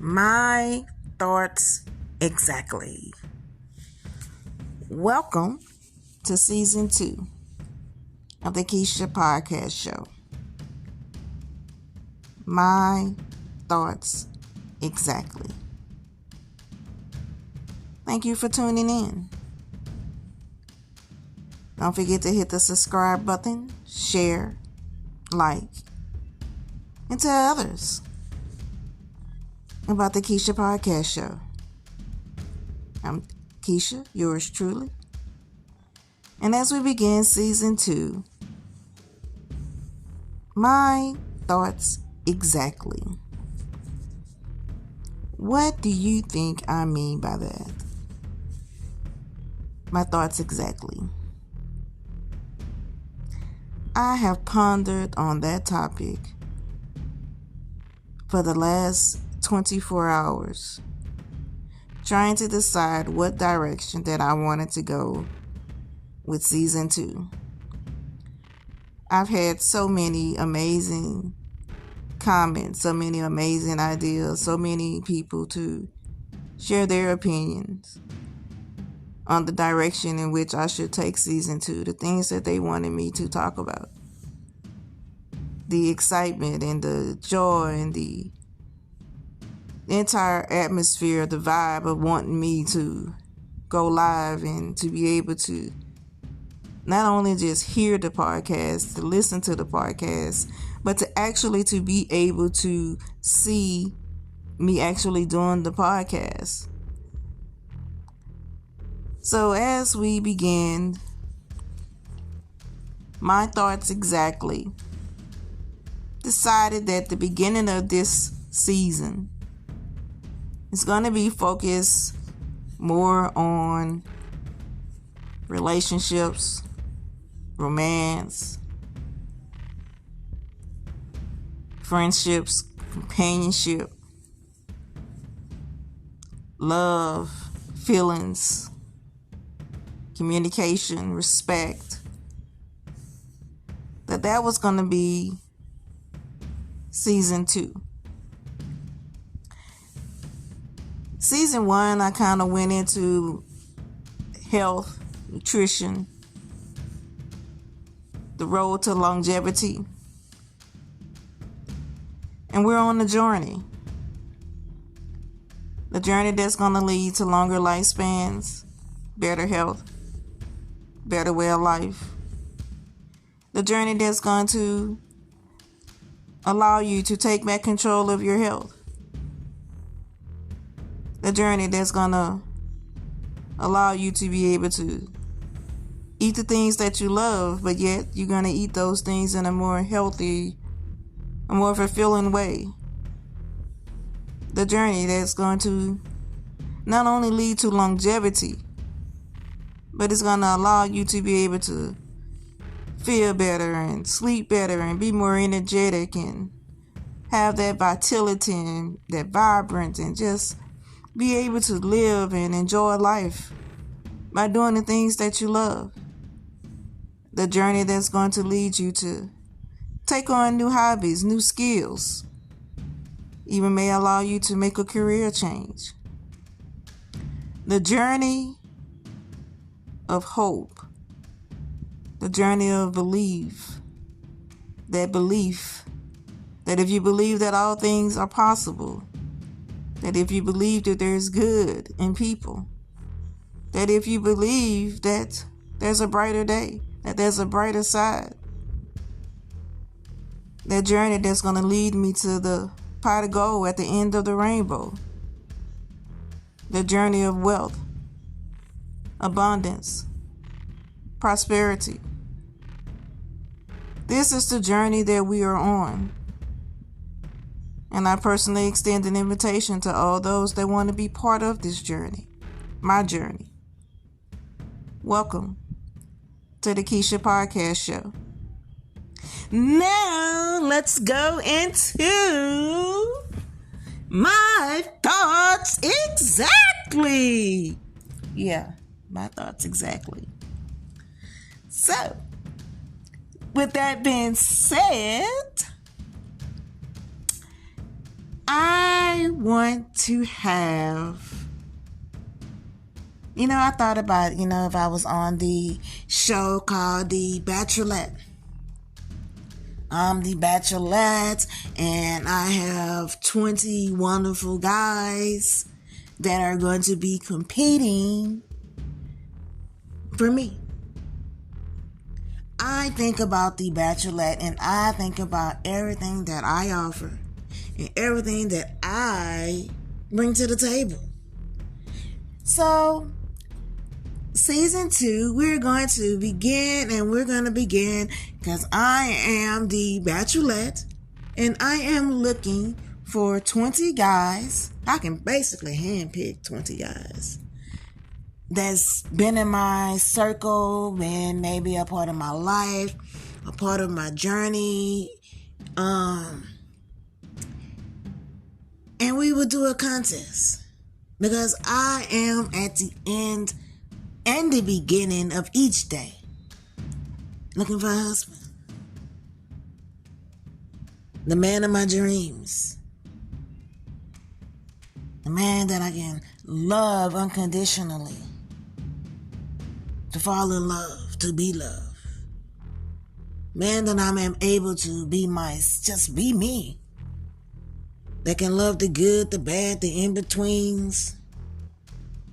My thoughts exactly. Welcome to season 2 of the Keisha podcast show. My thoughts exactly. Thank you for tuning in. Don't forget to hit the subscribe button, share, like, and tell others about the Keisha podcast show. I'm Keisha, yours truly. And as we begin season 2, my thoughts exactly. What do you think I mean by that? My thoughts exactly. I have pondered on that topic for the last 24 hours, trying to decide what direction that I wanted to go with season 2. I've had so many amazing comments, so many amazing ideas, so many people to share their opinions on the direction in which I should take season 2, the things that they wanted me to talk about. The excitement and the joy and the entire atmosphere, the vibe of wanting me to go live and to be able to not only just hear the podcast, to listen to the podcast, but to actually to be able to see me actually doing the podcast. So as we begin, my thoughts exactly decided that the beginning of this season is going to be focused more on relationships, romance, friendships, companionship, love, feelings, communication, respect. That was going to be season 2. Season 1, I kind of went into health, nutrition, the road to longevity. And we're on the journey. The journey that's going to lead to longer lifespans, better health, better way of life. The journey that's going to allow you to take back control of your health. The journey that's going to allow you to be able to eat the things that you love, but yet you're going to eat those things in a more healthy, a more fulfilling way. The journey that's going to not only lead to longevity, but it's going to allow you to be able to feel better and sleep better and be more energetic and have that vitality and that vibrance and just be able to live and enjoy life by doing the things that you love. The journey that's going to lead you to take on new hobbies, new skills, even may allow you to make a career change. The journey of hope, the journey of belief that if you believe that all things are possible, that if you believe that there's good in people, that if you believe that there's a brighter day, that there's a brighter side, that journey that's going to lead me to the pot of gold at the end of the rainbow, the journey of wealth, abundance, prosperity. This is the journey that we are on. And I personally extend an invitation to all those that want to be part of this journey, my journey. Welcome to the Keisha podcast show. Now let's go into my thoughts exactly. Yeah, my thoughts exactly. So, with that being said, I want to have, I thought about, if I was on the show called The Bachelorette. I'm the Bachelorette, and I have 20 wonderful guys that are going to be competing for me. I think about the Bachelorette, and I think about everything that I offer and everything that I bring to the table. So, season 2, we're going to begin because I am the Bachelorette, and I am looking for 20 guys. I can basically handpick 20 guys that's been in my circle, been maybe a part of my life, a part of my journey. And we will do a contest because I am at the end and the beginning of each day looking for a husband. The man of my dreams. The man that I can love unconditionally. To fall in love, to be loved. Man that I am able to just be me. That can love the good, the bad, the in-betweens,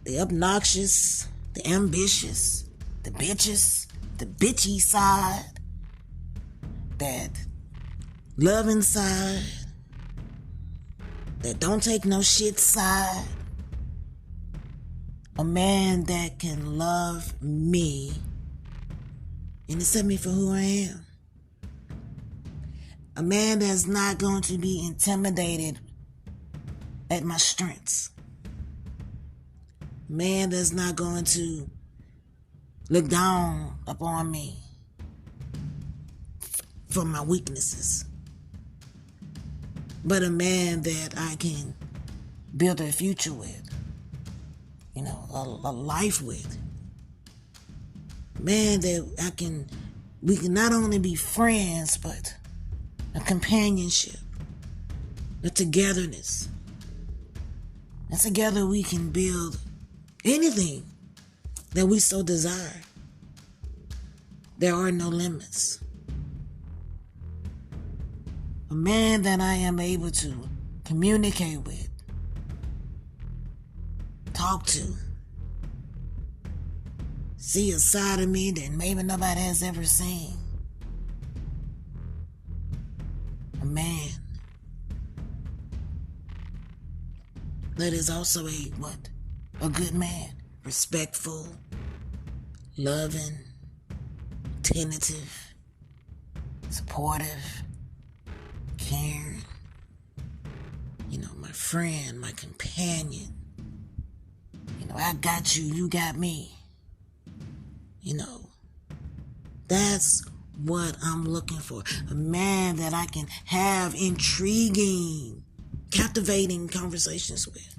the obnoxious, the ambitious, the bitches, the bitchy side, that loving side, that don't take no shit side. A man that can love me and accept me for who I am. A man that's not going to be intimidated at my strengths. A man that's not going to look down upon me for my weaknesses. But a man that I can build a future with. A life with. Man that we can not only be friends, but a companionship, a togetherness. And together we can build anything that we so desire. There are no limits. A man that I am able to communicate with, talk to, see a side of me that maybe nobody has ever seen. A man that is also a good man, respectful, loving, attentive, supportive, caring. My friend, my companion. I got you, you got me. That's what I'm looking for. A man that I can have intriguing, captivating conversations with.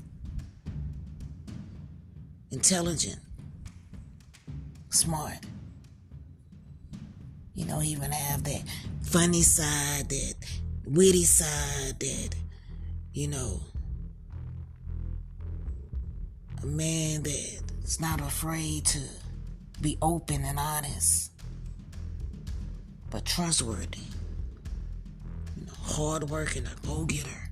Intelligent. Smart. Even have that funny side, that witty side, that, a man that's not afraid to be open and honest, but trustworthy. Hardworking, a go-getter.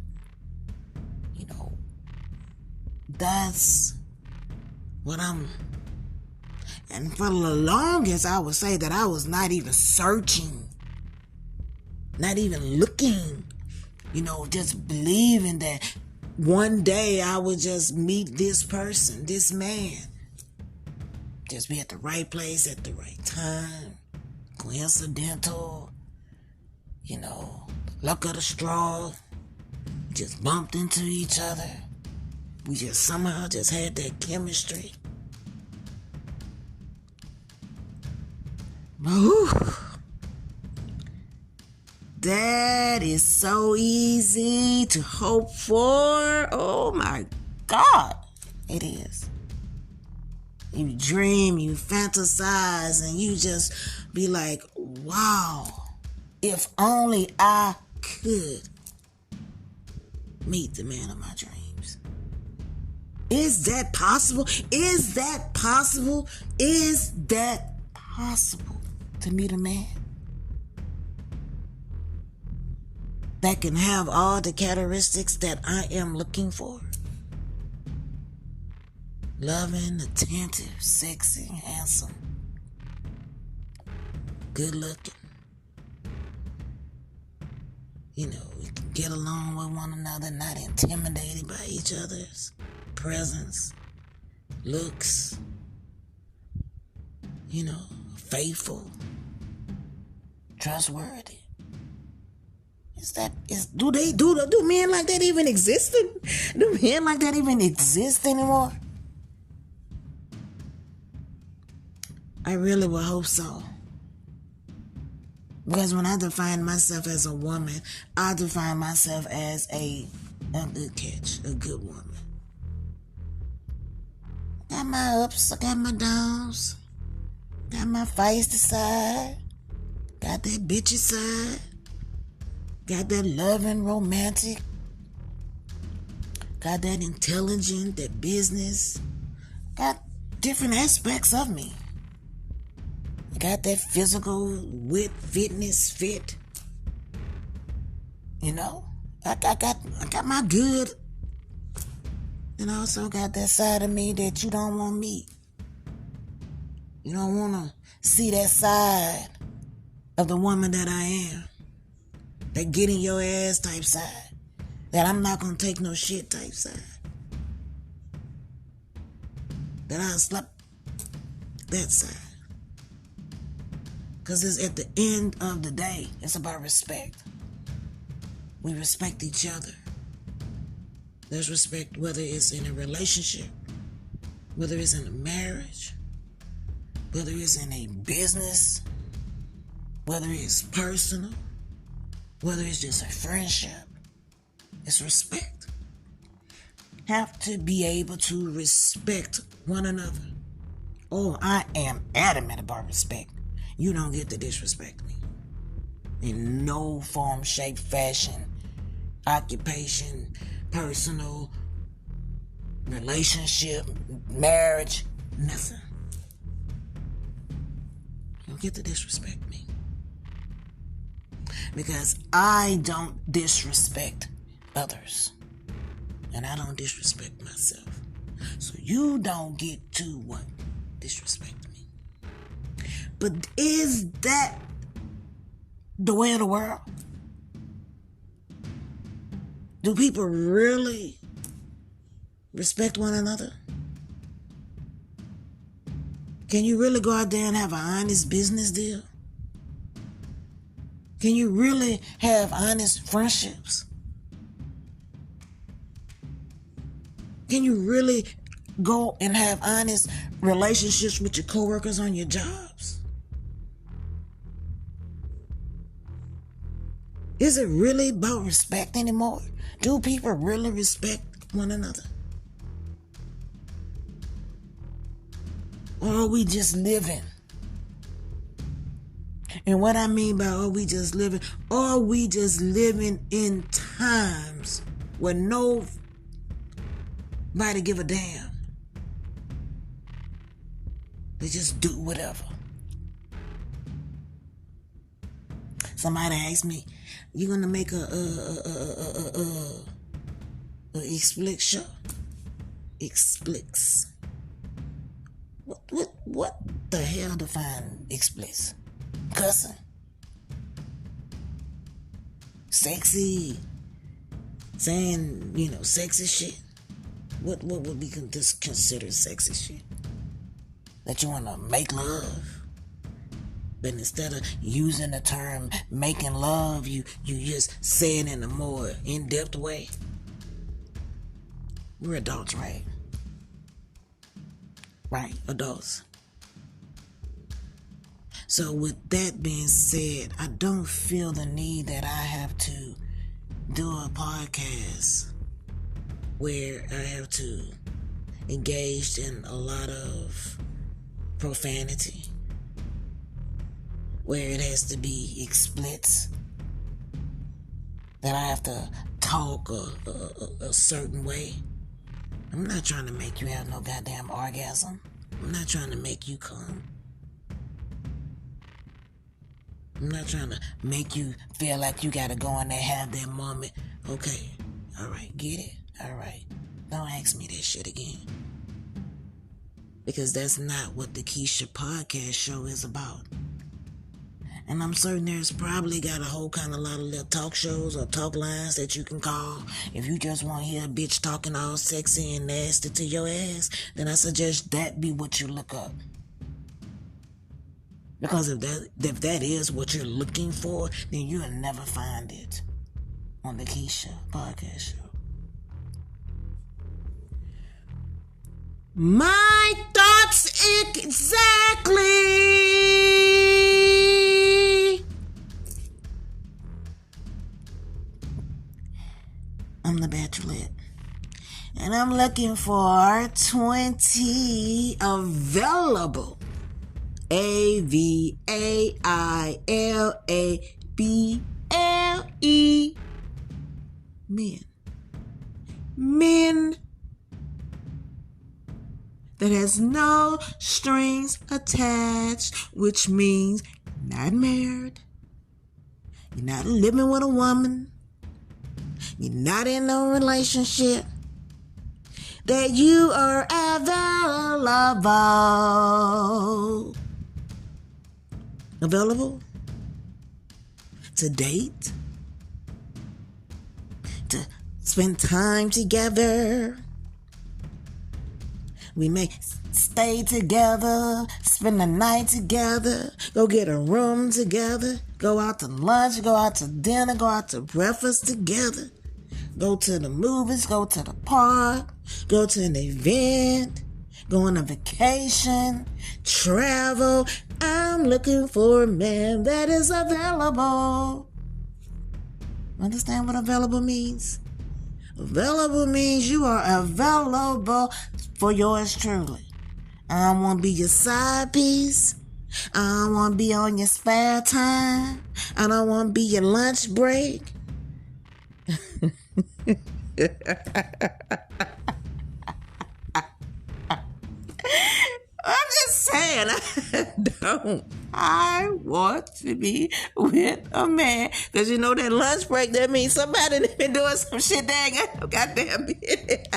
That's what and for the longest I would say that I was not even searching, not even looking, just believing that one day I would just meet this person, this man. Just be at the right place at the right time. Coincidental. Luck of the straw. Just bumped into each other. We just somehow just had that chemistry. Whew. That is so easy to hope for. Oh my God. It is. You dream, you fantasize, and you just be like, wow, if only I could meet the man of my dreams. Is that possible? Is that possible? Is that possible to meet a man that can have all the characteristics that I am looking for? Loving, attentive, sexy, handsome, good looking. You know, we can get along with one another, not intimidated by each other's presence, looks, you know, faithful, trustworthy. Do men like that even exist? Do men like that even exist anymore? I really would hope so. Because when I define myself as a woman, I define myself as a good catch, a good woman. Got my ups, I got my downs, got my feisty side, got that bitchy side, got that loving, romantic, got that intelligent, that business, got different aspects of me. I got that physical, wit, fitness, fit. You know, I got my good, and I also got that side of me that you don't want to meet. You don't want to see that side of the woman that I am. That get in your ass type side. That I'm not going to take no shit type side. That I'll slap that side. Because it's at the end of the day, it's about respect. We respect each other. There's respect whether it's in a relationship, whether it's in a marriage, whether it's in a business, whether it's personal, whether it's just a friendship. It's respect. Have to be able to respect one another. Oh, I am adamant about respect. You don't get to disrespect me. In no form, shape, fashion, occupation, personal, relationship, marriage, nothing. You don't get to disrespect me. Because I don't disrespect others. And I don't disrespect myself. So you don't get to what? Disrespect me. But is that the way of the world? Do people really respect one another? Can you really go out there and have an honest business deal? Can you really have honest friendships? Can you really go and have honest relationships with your coworkers on your jobs? Is it really about respect anymore? Do people really respect one another? Or are we just living? And what I mean by are we just living? Are we just living in times where nobody give a damn? They just do whatever. Somebody asked me, "You gonna make a explicit show?" Explicit. What the hell define explicit? Cussing? Sexy? Saying, sexy shit? What would be considered sexy shit? That you wanna make love? But instead of using the term making love, you just say it in a more in-depth way. We're adults, right? Right, adults. So with that being said, I don't feel the need that I have to do a podcast where I have to engage in a lot of profanity, where it has to be explicit, that I have to talk a certain way. I'm not trying to make you have no goddamn orgasm. I'm not trying to make you come. I'm not trying to make you feel like you gotta go in there and have that moment. Okay, alright, get it? Alright. Don't ask me that shit again. Because that's not what the Keisha podcast show is about. And I'm certain there's probably got a whole kind of lot of little talk shows or talk lines that you can call. If you just want to hear a bitch talking all sexy and nasty to your ass, then I suggest that be what you look up. Because if that is what you're looking for, then you'll never find it on the Keisha podcast show. My thoughts exactly. I'm the Bachelorette. And I'm looking for 20 available AVAILABLE men that has no strings attached, which means you're not married, you're not living with a woman, you're not in no relationship, that you are available to date, to spend time together. We may stay together, spend the night together, go get a room together, go out to lunch, go out to dinner, go out to breakfast together, go to the movies, go to the park, go to an event, go on a vacation, travel. I'm looking for a man that is available. Understand what available means? Available means you are available for yours truly. I don't want to be your side piece. I don't want to be on your spare time. I don't want to be your lunch break. I'm just saying, I want to be with a man. Because you know that lunch break, that means somebody that been doing some shit they ain't got no goddamn business.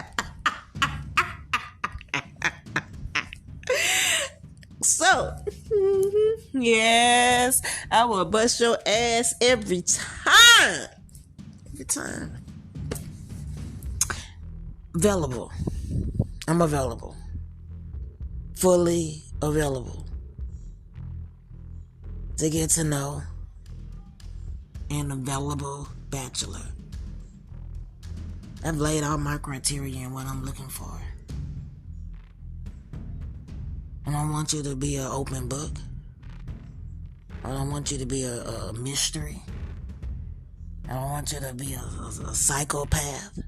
So, yes, I will bust your ass every time. Every time. Available. I'm available. Fully available to get to know an available bachelor. I've laid out my criteria and what I'm looking for. I don't want you to be an open book. I don't want you to be a mystery. I don't want you to be a psychopath.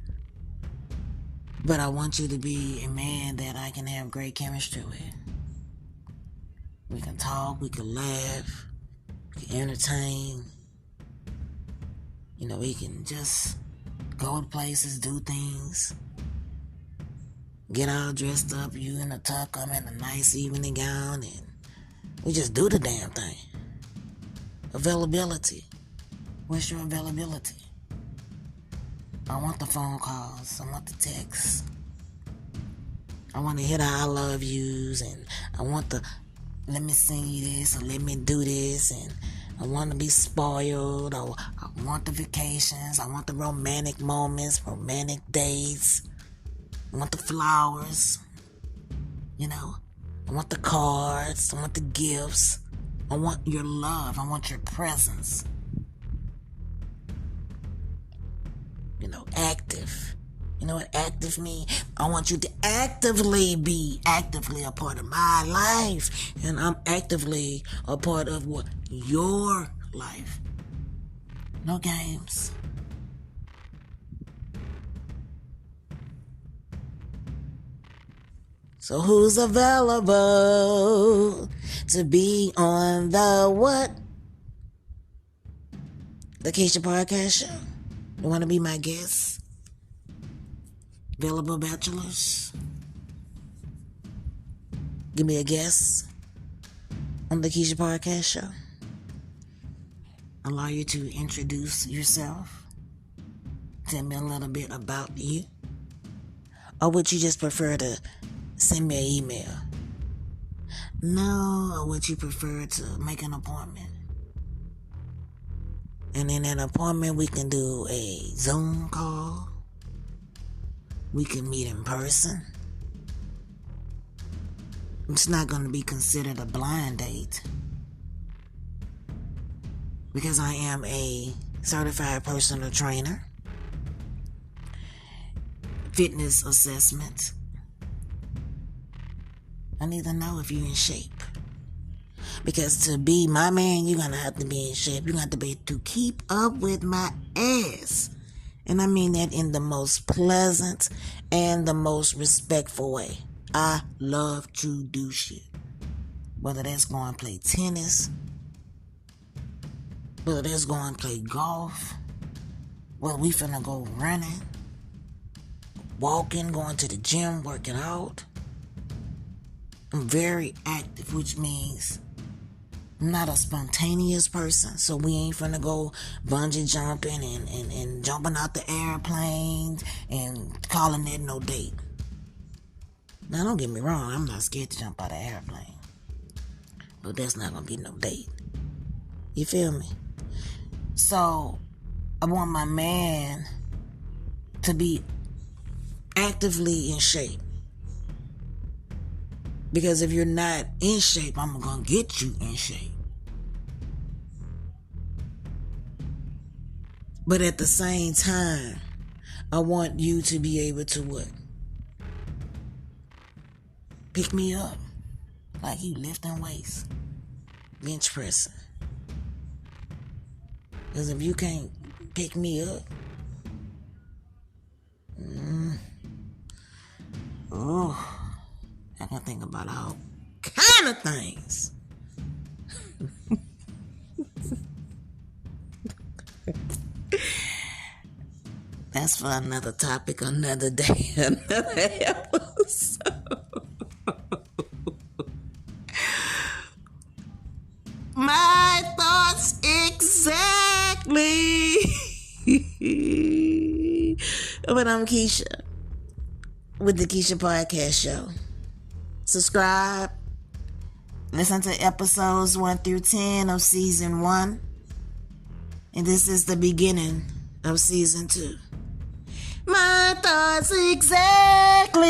But I want you to be a man that I can have great chemistry with. We can talk, we can laugh, we can entertain. You know, we can just go to places, do things. Get all dressed up, you in a tuck, I'm in a nice evening gown, and we just do the damn thing. Availability. What's your availability? I want the phone calls. I want the texts. I want to hear the I love yous, and I want the let me sing you this or let me do this, and I want to be spoiled. I want the vacations. I want the romantic moments, romantic dates. I want the flowers. You know, I want the cards. I want the gifts. I want your love. I want your presence. You know, active. You know what active means? I want you to actively be actively a part of my life. And I'm actively a part of what? Your life. No games. So who's available to be on the what? The Keisha podcast show. You want to be my guest? available bachelors, give me a guess on the Keisha Podcast Show. Allow you to introduce yourself. Tell me a little bit about you. Or would you just prefer to send me an email? No, or would you prefer to make an appointment? And in an appointment, we can do a Zoom call. We can meet in person. It's not going to be considered a blind date, because I am a certified personal trainer, fitness assessment. I need to know if you're in shape. Because to be my man, you're going to have to be in shape. You're going to have to be able to keep up with my ass. And I mean that in the most pleasant and the most respectful way. I love to do shit. Whether that's going to play tennis, whether that's going to play golf, whether we finna go running, walking, going to the gym, working out. I'm very active, which means I'm not a spontaneous person, so we ain't finna go bungee jumping and jumping out the airplanes and calling it no date. Now, don't get me wrong, I'm not scared to jump out of an airplane, but that's not gonna be no date. You feel me? So, I want my man to be actively in shape. Because if you're not in shape, I'm going to get you in shape. But at the same time, I want you to be able to what? Pick me up. Like you lifting weights. Bench pressing. Because if you can't pick me up, I can think about all kind of things. That's for another topic, another day, another episode. My thoughts exactly. But I'm Keisha with the Keisha Podcast Show. Subscribe. Listen to episodes 1 through 10 of season 1. And this is the beginning of season 2. My thoughts exactly.